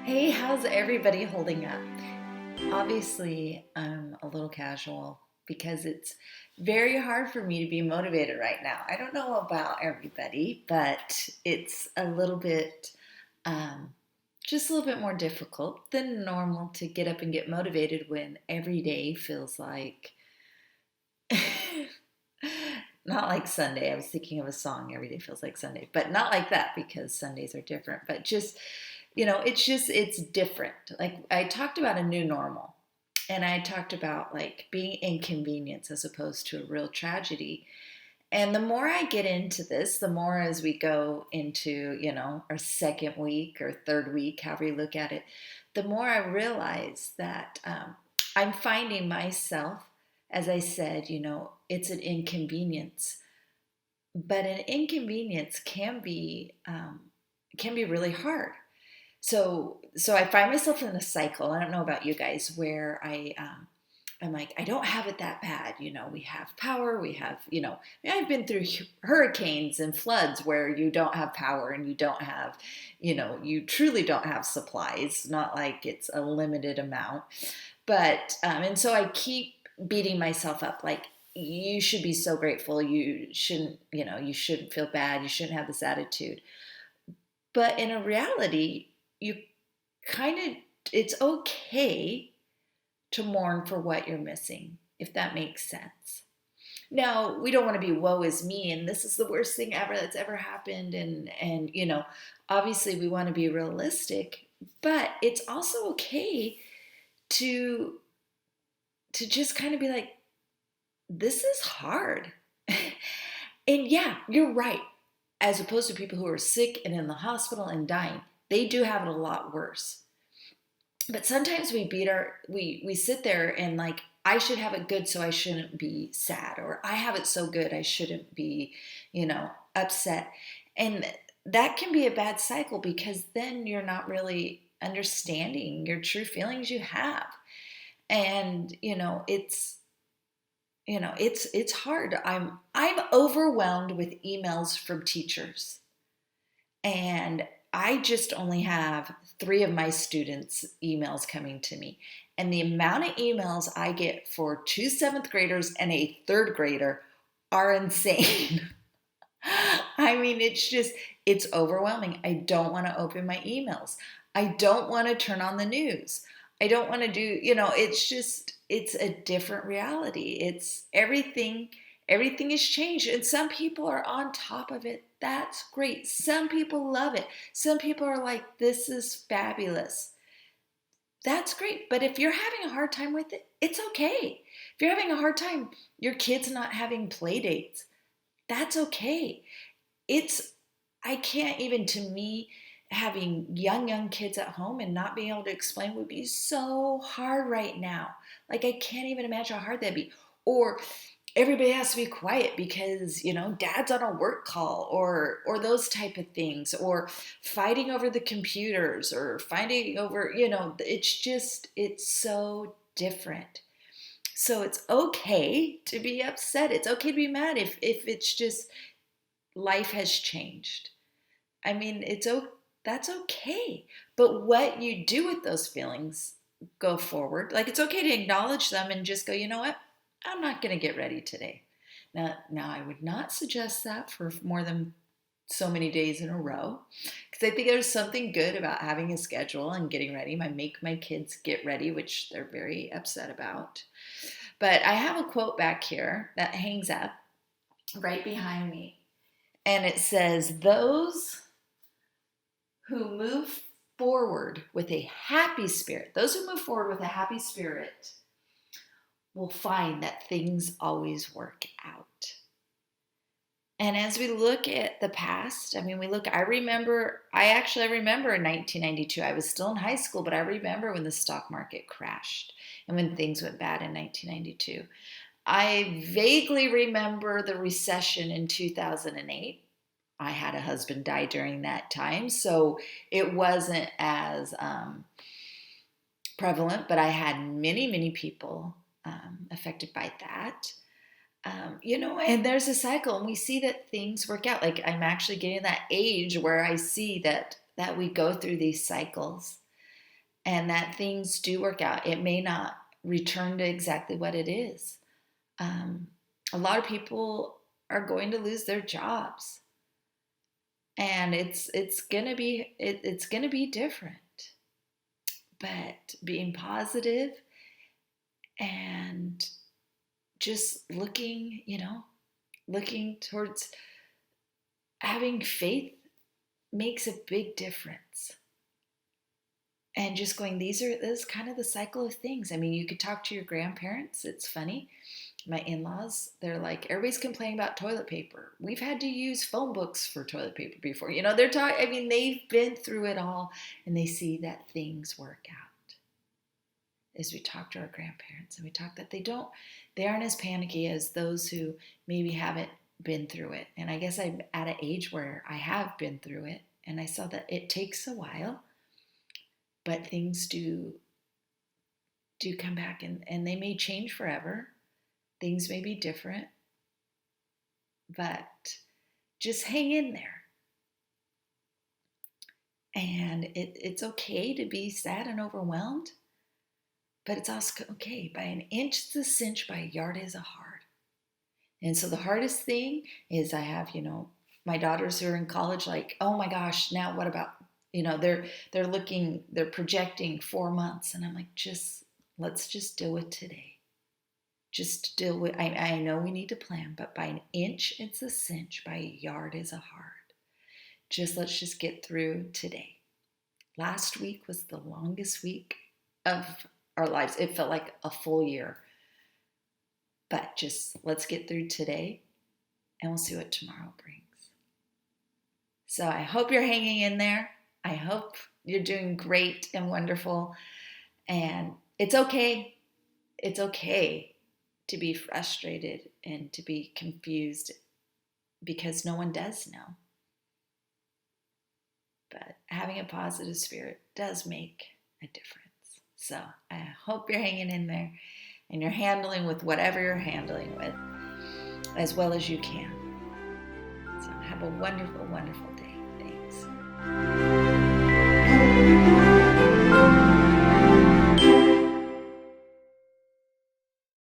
Hey, how's everybody holding up? Obviously, I'm a little casual because it's very hard for me to be motivated right now. I don't know about everybody, but it's a little bit, um, just a little bit more difficult than normal to get up and get motivated when every day feels like, not like Sunday. I was thinking of a song, Every Day Feels Like Sunday, but not like that because Sundays are different, but just it's different. Like I talked about a new normal and I talked about like being inconvenience as opposed to a real tragedy. And the more I get into this, the more as we go into, our second week or third week, however you look at it, the more I realize that I'm finding myself, as I said, it's an inconvenience, but an inconvenience can be really hard. So I find myself in a cycle. I don't know about you guys, where I'm like, I don't have it that bad. We have power. We have, I've been through hurricanes and floods where you don't have power and you don't have, you truly don't have supplies. Not like it's a limited amount, but and so I keep beating myself up, like you should be so grateful. You shouldn't feel bad. You shouldn't have this attitude. But in a reality, you kind of, it's okay to mourn for what you're missing, if that makes sense. Now, we don't want to be woe is me and this is the worst thing ever that's ever happened, and obviously we want to be realistic, but it's also okay to just kind of be like, this is hard. And yeah, you're right. As opposed to people who are sick and in the hospital and dying, they do have it a lot worse. But sometimes we sit there and like, I should have it good so I shouldn't be sad, or I have it so good I shouldn't be, upset. And that can be a bad cycle because then you're not really understanding your true feelings you have. And it's hard. I'm overwhelmed with emails from teachers, and I just only have 3 of my students' emails coming to me. And the amount of emails I get for 2 seventh graders and a third grader are insane. I mean, it's overwhelming. I don't want to open my emails. I don't want to turn on the news. I don't want to do, it's a different reality. It's everything has changed. And some people are on top of it. That's great. Some people love it. Some people are like, this is fabulous. That's great. But if you're having a hard time with it, it's okay. If you're having a hard time, your kid's not having play dates, that's okay. It's, I can't even, to me, having young kids at home and not being able to explain would be so hard right now. Like, I can't even imagine how hard that'd be. Or everybody has to be quiet because, dad's on a work call, or those type of things, or fighting over the computers, or fighting over, it's so different. So it's okay to be upset. It's okay to be mad if it's just life has changed. I mean, that's okay. But what you do with those feelings, go forward. Like, it's okay to acknowledge them and just go, you know what? I'm not going to get ready today. Now I would not suggest that for more than so many days in a row, because I think there's something good about having a schedule and getting ready. I make my kids get ready, which they're very upset about. But I have a quote back here that hangs up right behind me. And it says, those who move forward with a happy spirit will find that things always work out. And as we look at the past, I mean, I remember in 1992, I was still in high school, but I remember when the stock market crashed and when things went bad in 1992. I vaguely remember the recession in 2008. I had a husband die during that time, so it wasn't as prevalent, but I had many people affected by that. And there's a cycle, and we see that things work out. Like, I'm actually getting that age where I see that we go through these cycles. and that things do work out. It may not return to exactly what it is. A lot of people are going to lose their jobs, and it's gonna be different. But being positive and just looking towards having faith makes a big difference. And just going, this is kind of the cycle of things. I mean, you could talk to your grandparents. It's funny. My in-laws, they're like, everybody's complaining about toilet paper. We've had to use phone books for toilet paper before. They're talking, I mean, they've been through it all, and they see that things work out. As we talk to our grandparents, and we talk that they aren't as panicky as those who maybe haven't been through it. And I guess I'm at an age where I have been through it, and I saw that it takes a while, but things do come back, and they may change forever. Things may be different, but just hang in there. And it's okay to be sad and overwhelmed, but it's also okay. By an inch is a cinch, by a yard is a hard. And so the hardest thing is I have, my daughters who are in college, like, oh my gosh, now what about, they're projecting 4 months. And I'm like, let's just deal with today. Just deal with, I know we need to plan, but by an inch, it's a cinch. By a yard is a hard. Let's just get through today. Last week was the longest week of our lives. It felt like a full year. But let's get through today, and we'll see what tomorrow brings. So I hope you're hanging in there. I hope you're doing great and wonderful. And it's okay. It's okay to be frustrated and to be confused, because no one does know. But having a positive spirit does make a difference. So I hope you're hanging in there and you're handling with whatever you're handling with as well as you can. So have a wonderful, wonderful day. Thanks.